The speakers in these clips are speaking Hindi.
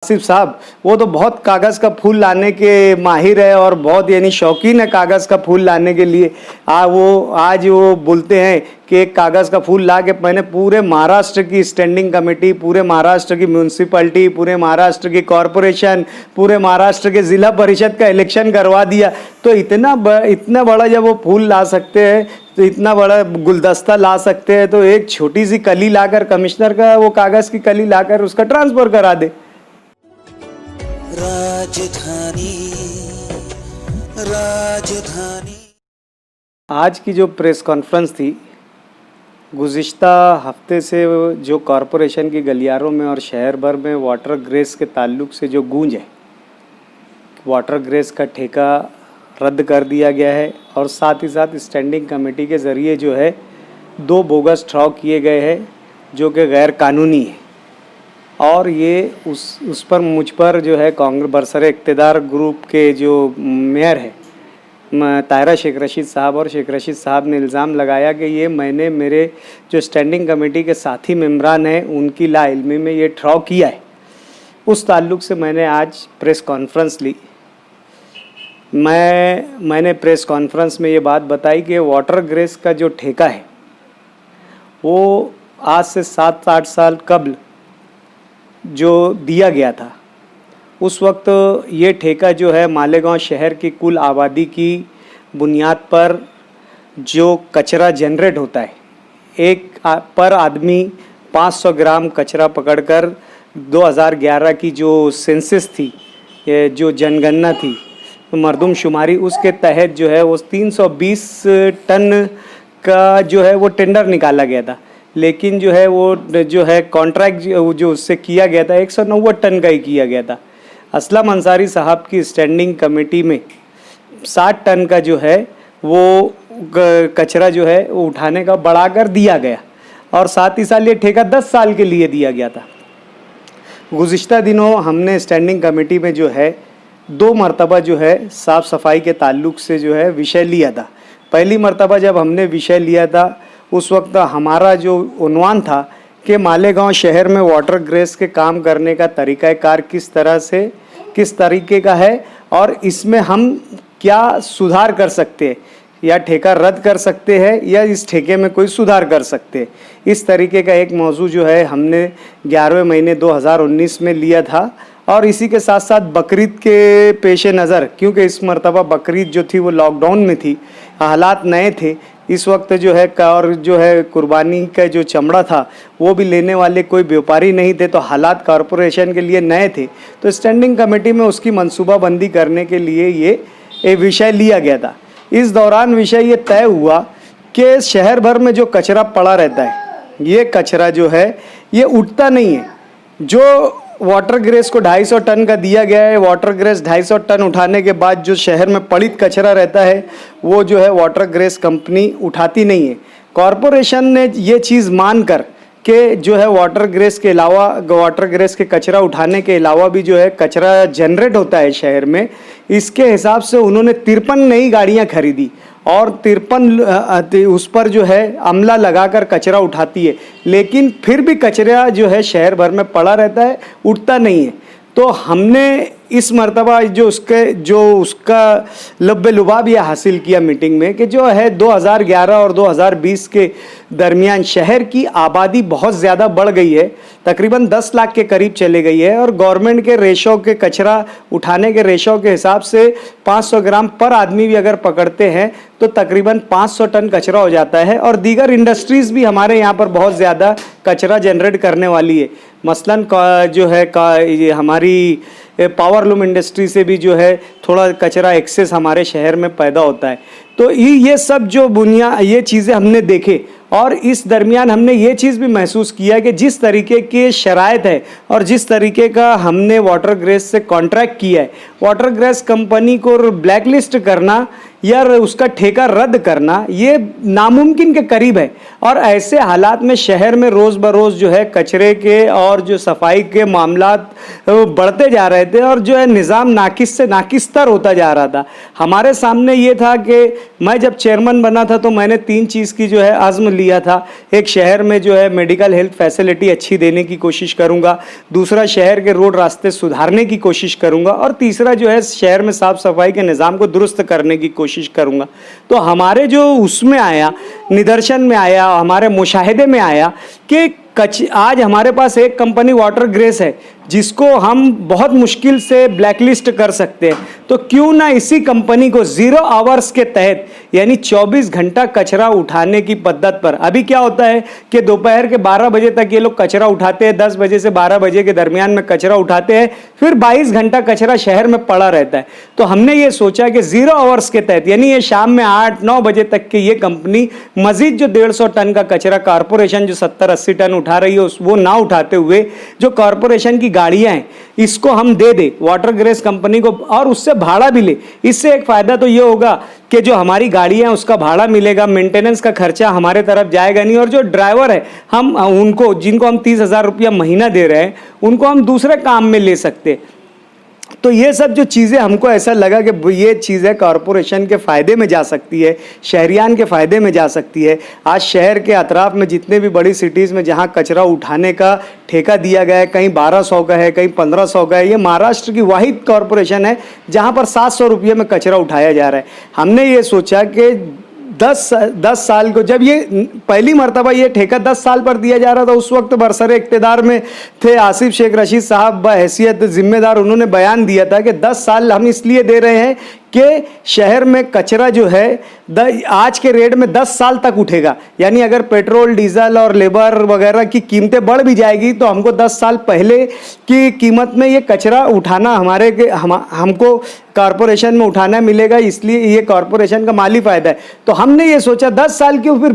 आसिफ साहब, वो तो बहुत कागज़ का फूल लाने के माहिर है और बहुत यानी शौकीन है कागज़ का फूल लाने के लिए। आज वो बोलते हैं कि एक कागज़ का फूल ला के मैंने पूरे महाराष्ट्र की स्टैंडिंग कमेटी, पूरे महाराष्ट्र की म्यूनसिपैलिटी, पूरे महाराष्ट्र की कॉरपोरेशन, पूरे महाराष्ट्र के ज़िला परिषद का इलेक्शन करवा दिया। तो इतना बड़ा जब वो फूल ला सकते हैं, तो इतना बड़ा गुलदस्ता ला सकते हैं, तो एक छोटी सी कली लाकर कमिश्नर का वो कागज़ की कली लाकर उसका ट्रांसफ़र करा दे। राजधानी राजधानी आज की जो प्रेस कॉन्फ्रेंस थी, गुज़िश्ता हफ्ते से जो कॉरपोरेशन की गलियारों में और शहर भर में वाटर ग्रेस के ताल्लुक़ से जो गूंज है, वाटर ग्रेस का ठेका रद्द कर दिया गया है और साथ ही साथ स्टैंडिंग कमेटी के ज़रिए जो है 2 बोगस ठहराव किए गए हैं जो कि गैर कानूनी है। और ये उस पर मुझ पर जो है कांग्रेस बरसरे इक़्तिदार ग्रुप के जो मेयर है ताहिरा शेख रशीद साहब और शेख रशीद साहब ने इल्ज़ाम लगाया कि ये मैंने मेरे जो स्टैंडिंग कमेटी के साथी मेम्बरान हैं उनकी लाइल्मी में ये ठहराव किया है। उस ताल्लुक़ से मैंने आज प्रेस कॉन्फ्रेंस ली। मैंने प्रेस कॉन्फ्रेंस में ये बात बताई कि वाटर ग्रेस का जो ठेका है वो आज से 7-8 साल कबल जो दिया गया था, उस वक्त ये ठेका जो है मालेगांव शहर की कुल आबादी की बुनियाद पर जो कचरा जनरेट होता है, एक पर आदमी 500 ग्राम कचरा पकड़कर 2011 की जो सेंसस थी, जो जनगणना थी, मरदमशुमारी, उसके तहत जो है वो 320 टन का जो है वो टेंडर निकाला गया था। लेकिन जो है वो जो है कॉन्ट्रैक्ट जो उससे किया गया था 190 टन का ही किया गया था। असलम अंसारी साहब की स्टैंडिंग कमेटी में 60 टन का जो है वो कचरा जो है वो उठाने का बढ़ाकर दिया गया और साथ ही साथ ये ठेका 10 साल के लिए दिया गया था। गुज़िश्ता दिनों हमने स्टैंडिंग कमेटी में जो है 2 मरतबा जो है साफ़ सफाई के ताल्लुक़ से जो है विषय लिया था। पहली मरतबा जब हमने विषय लिया था उस वक्त हमारा जो उन्वान था कि मालेगांव शहर में वाटर ग्रेस के काम करने का तरीक़ाकार किस तरीके का है और इसमें हम क्या सुधार कर सकते हैं, या ठेका रद्द कर सकते हैं या इस ठेके में कोई सुधार कर सकते हैं। इस तरीके का एक मौजू जो है हमने 11वें महीने 2019 में लिया था। और इसी के साथ साथ बकरीद के पेश नज़र, क्योंकि इस मरतबा बकरीद जो थी वो लॉकडाउन में थी, हालात नए थे इस वक्त जो है, और जो है कुर्बानी का जो चमड़ा था वो भी लेने वाले कोई व्यापारी नहीं थे, तो हालात कॉरपोरेशन के लिए नए थे। तो स्टैंडिंग कमेटी में उसकी मनसूबाबंदी करने के लिए ये विषय लिया गया था। इस दौरान विषय ये तय हुआ कि शहर भर में जो कचरा पड़ा रहता है, ये कचरा जो है ये उठता नहीं है। जो वाटर ग्रेस को 250 टन का दिया गया है, वाटर ग्रेस 250 टन उठाने के बाद जो शहर में पड़ित कचरा रहता है वो जो है वाटर ग्रेस कंपनी उठाती नहीं है। कॉरपोरेशन ने ये चीज़ मानकर कि जो है वाटर ग्रेस के अलावा, वाटर ग्रेस के कचरा उठाने के अलावा भी जो है कचरा जनरेट होता है शहर में, इसके हिसाब से उन्होंने 53 नई गाड़ियाँ खरीदी और 53 उस पर जो है अमला लगाकर कचरा उठाती है। लेकिन फिर भी कचरा जो है शहर भर में पड़ा रहता है, उठता नहीं है। तो हमने इस मरतबा जो उसका लब्बे-लुबाब ये हासिल किया मीटिंग में कि जो है 2011 और 2020 के दरमियान शहर की आबादी बहुत ज़्यादा बढ़ गई है, तकरीबन 10 लाख के करीब चले गई है और गवर्नमेंट के रेशो के कचरा उठाने के रेशो के हिसाब से 500 ग्राम पर आदमी भी अगर पकड़ते हैं तो तकरीबन 500 टन कचरा हो जाता है। और दीगर इंडस्ट्रीज़ भी हमारे यहाँ पर बहुत ज़्यादा कचरा जनरेट करने वाली है। मसलन जो है ये हमारी पावरलूम इंडस्ट्री से भी जो है थोड़ा कचरा एक्सेस हमारे शहर में पैदा होता है। तो ये सब जो ये चीज़ें हमने देखे और इस दरमियान हमने ये चीज़ भी महसूस किया कि जिस तरीके के शराइत है और जिस तरीके का हमने वाटर ग्रेस से कॉन्ट्रैक्ट किया है वाटर ग्रेस कंपनी को ब्लैकलिस्ट करना या उसका ठेका रद्द करना ये नामुमकिन के करीब है। और ऐसे हालात में शहर में रोज़ बरोज़ जो है कचरे के और जो सफाई के मामलात बढ़ते जा रहे थे और जो है निज़ाम नाकिस से नाकिस्तर होता जा रहा था। हमारे सामने ये था कि मैं जब चेयरमैन बना था तो मैंने 3 चीज़ की जो है आज़्म लिया था। एक, शहर में जो है मेडिकल हेल्थ फैसिलिटी अच्छी देने की कोशिश करूँगा। दूसरा, शहर के रोड रास्ते सुधारने की कोशिश करूँगा। और तीसरा जो है शहर में साफ़ सफाई के निज़ाम को दुरुस्त करने की कोशिश करूँगा। तो हमारे जो उसमें आया, निदर्शन में आया, हमारे मुशाहिदे में आया कि आज हमारे पास एक कंपनी वाटर ग्रेस है जिसको हम बहुत मुश्किल से ब्लैकलिस्ट कर सकते हैं। तो क्यों ना इसी कंपनी को 0 आवर्स के तहत यानी 24 घंटा कचरा उठाने की पद्धत पर, अभी क्या होता है कि दोपहर के 12 बजे तक ये लोग कचरा उठाते हैं, 10 बजे से 12 बजे के दरमियान में कचरा उठाते हैं, फिर 22 घंटा कचरा शहर में पड़ा रहता है। तो हमने ये सोचा कि 0 आवर्स के तहत यानी ये शाम में 8-9 बजे तक के ये कंपनी मजीद जो 150 टन का कचरा कारपोरेशन जो 70-80 टन उठा रही है वो ना उठाते हुए जो कारपोरेशन की गाड़ियां हैं इसको हम दे दे वाटर ग्रेस कंपनी को और उससे भाड़ा भी ले। इससे एक फायदा तो ये होगा कि जो हमारी गाड़ियां हैं उसका भाड़ा मिलेगा, मेंटेनेंस का खर्चा हमारे तरफ जाएगा नहीं, और जो ड्राइवर है हम उनको जिनको हम 30,000 रुपया महीना दे रहे हैं उनको हम दूसरे काम में ले सकते। तो ये सब जो चीज़ें हमको ऐसा लगा कि ये चीज़ें कॉरपोरेशन के फ़ायदे में जा सकती है, शहरियान के फ़ायदे में जा सकती है। आज शहर के अतराफ़ में जितने भी बड़ी सिटीज़ में जहाँ कचरा उठाने का ठेका दिया गया है, कहीं 1200 का है, कहीं 1500 का है, ये महाराष्ट्र की वाहिद कॉरपोरेशन है जहाँ पर 700 रुपये में कचरा उठाया जा रहा है। हमने ये सोचा कि 10 साल को जब ये पहली मर्तबा ये ठेका 10 साल पर दिया जा रहा था, उस वक्त बरसरे इक़्तिदार में थे आसिफ शेख रशीद साहब बहैसियत ज़िम्मेदार, उन्होंने बयान दिया था कि 10 साल हम इसलिए दे रहे हैं कि शहर में कचरा जो है आज के रेट में 10 साल तक उठेगा। यानी अगर पेट्रोल, डीजल और लेबर वगैरह की कीमतें बढ़ भी जाएगी तो हमको 10 साल पहले की कीमत में ये कचरा उठाना हमको कॉरपोरेशन में उठाना मिलेगा, इसलिए ये कॉरपोरेशन का माली फ़ायदा है। तो हमने ये सोचा 10 साल क्यों, फिर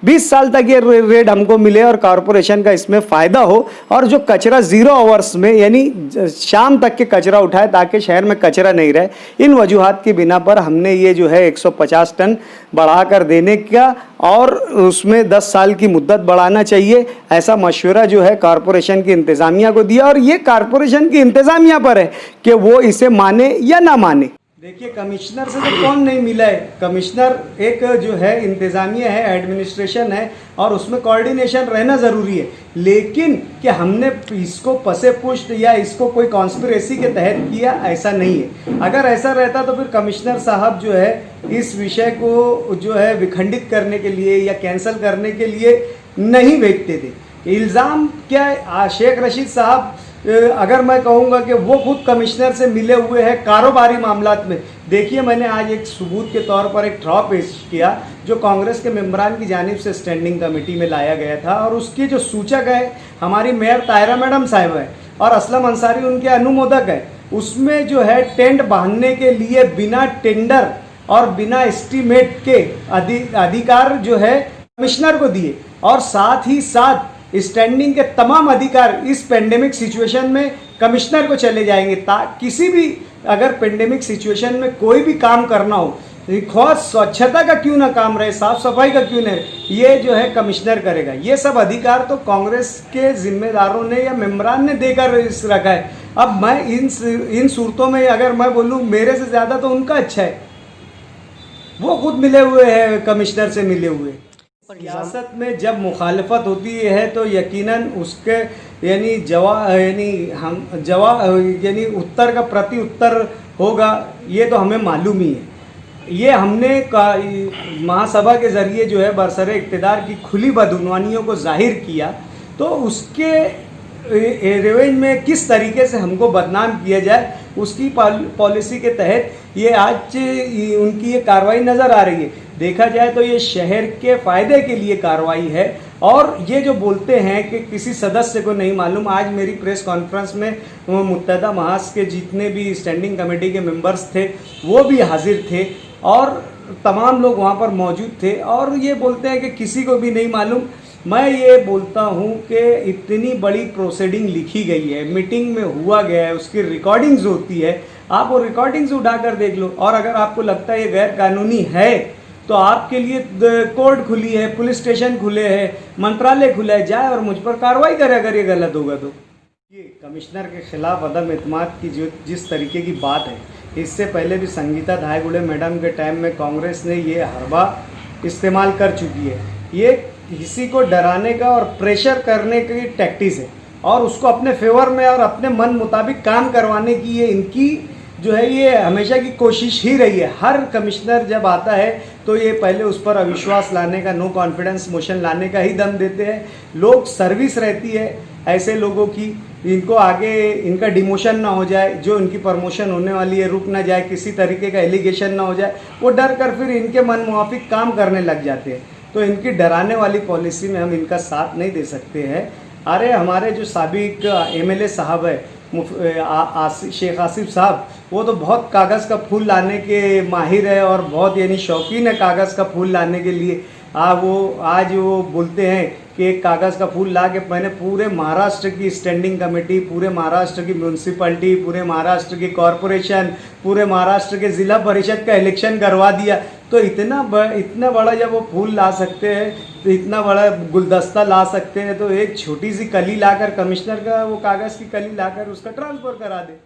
20 साल तक ये रेट हमको मिले और कॉरपोरेशन का इसमें फ़ायदा हो, और जो कचरा 0 आवर्स में यानी शाम तक के कचरा उठाए ताकि शहर में कचरा नहीं रहे। इन वजूहात की बिना पर हमने ये जो है 150 टन बढ़ाकर देने का और उसमें 10 साल की मुद्दत बढ़ाना चाहिए, ऐसा मशवरा जो है कॉरपोरेशन की इंतज़ामिया को दिया। और ये कॉरपोरेशन की इंतज़ामिया पर है कि वो इसे माने या ना माने। देखिए, कमिश्नर से तो कौन नहीं मिला है। कमिश्नर एक जो है इंतज़ामिया है, एडमिनिस्ट्रेशन है, और उसमें कोऑर्डिनेशन रहना ज़रूरी है। लेकिन कि हमने इसको पसे पुष्ट या इसको कोई कॉन्स्पिरेसी के तहत किया, ऐसा नहीं है। अगर ऐसा रहता तो फिर कमिश्नर साहब जो है इस विषय को जो है विखंडित करने के लिए या कैंसिल करने के लिए नहीं भेजते थे। इल्ज़ाम क्या है, शेख रशीद साहब अगर मैं कहूँगा कि वो खुद कमिश्नर से मिले हुए हैं कारोबारी मामलात में। देखिए, मैंने आज एक सबूत के तौर पर एक ड्रॉ पेश किया जो कांग्रेस के मेंबरान की जानिब से स्टैंडिंग कमेटी में लाया गया था, और उसके जो सूचक है हमारी मेयर ताहिरा मैडम साहिबा है और असलम अंसारी उनके अनुमोदक है। उसमें जो है टेंट बांधने के लिए बिना टेंडर और बिना एस्टीमेट के अधिकार जो है कमिश्नर को दिए, और साथ ही साथ स्टैंडिंग के तमाम अधिकार इस पेंडेमिक सिचुएशन में कमिश्नर को चले जाएंगे। किसी भी अगर पेंडेमिक सिचुएशन में कोई भी काम करना हो, खुद स्वच्छता का क्यों ना काम रहे, साफ सफाई का क्यों नहीं, ये जो है कमिश्नर करेगा। ये सब अधिकार तो कांग्रेस के जिम्मेदारों ने या मेंबरान ने देकर रखा है। अब मैं इन सूरतों में अगर मैं बोलूँ मेरे से ज़्यादा तो उनका अच्छा है, वो खुद मिले हुए हैं, कमिश्नर से मिले हुए। सियासत में जब मुखालफत होती है तो यकीनन उसके यानी उत्तर का प्रति उत्तर होगा, ये तो हमें मालूम ही है। ये हमने महासभा के ज़रिए जो है बरसरे इक़्तिदार की खुली बदउनवानियों को जाहिर किया, तो उसके रेवेज में किस तरीके से हमको बदनाम किया जाए उसकी पॉलिसी के तहत ये आज उनकी ये कार्रवाई नज़र आ रही है। देखा जाए तो ये शहर के फ़ायदे के लिए कार्रवाई है, और ये जो बोलते हैं कि किसी सदस्य को नहीं मालूम, आज मेरी प्रेस कॉन्फ्रेंस में मुत्तहदा महाज के जितने भी स्टैंडिंग कमेटी के मेंबर्स थे वो भी हाजिर थे और तमाम लोग वहाँ पर मौजूद थे, और ये बोलते हैं कि किसी को भी नहीं मालूम। मैं ये बोलता हूँ कि इतनी बड़ी प्रोसीडिंग लिखी गई है, मीटिंग में हुआ गया है, उसकी रिकॉर्डिंग्स होती है, आप वो रिकॉर्डिंग्स उठाकर देख लो। और अगर आपको लगता है ये गैर कानूनी है तो आपके लिए कोर्ट खुली है, पुलिस स्टेशन खुले हैं, मंत्रालय खुला है, जाए और मुझ पर कार्रवाई करे अगर ये गलत होगा तो। ये कमिश्नर के खिलाफ अदम एतमाद की जो जिस तरीके की बात है, इससे पहले भी संगीता धायगुड़े मैडम के टाइम में कांग्रेस ने ये हरबा इस्तेमाल कर चुकी है। ये किसी को डराने का और प्रेशर करने की टैक्टिस है और उसको अपने फेवर में और अपने मन मुताबिक काम करवाने की ये इनकी जो है ये हमेशा की कोशिश ही रही है। हर कमिश्नर जब आता है तो ये पहले उस पर अविश्वास लाने का, नो कॉन्फिडेंस मोशन लाने का ही दम देते हैं। लोग सर्विस रहती है ऐसे लोगों की, इनको आगे इनका डिमोशन ना हो जाए, जो इनकी प्रमोशन होने वाली है रुक ना जाए, किसी तरीके का एलिगेशन ना हो जाए, वो डर कर फिर इनके मन मुआफिक काम करने लग जाते हैं। तो इनकी डराने वाली पॉलिसी में हम इनका साथ नहीं दे सकते हैं। अरे हमारे जो साबिक एमएलए साहब है शेख आसिफ साहब, वो तो बहुत कागज़ का फूल लाने के माहिर है और बहुत यानी शौकीन है कागज़ का फूल लाने के लिए। आज वो बोलते हैं कि एक कागज़ का फूल ला के मैंने पूरे महाराष्ट्र की स्टैंडिंग कमेटी, पूरे महाराष्ट्र की म्यूनसिपलिटी, पूरे महाराष्ट्र की कॉरपोरेशन, पूरे महाराष्ट्र के ज़िला परिषद का इलेक्शन करवा दिया। तो इतना बड़ा जब वो फूल ला सकते हैं, तो इतना बड़ा गुलदस्ता ला सकते हैं, तो एक छोटी सी कली लाकर कमिश्नर का वो कागज़ की कली लाकर उसका ट्रांसफ़र करा दे।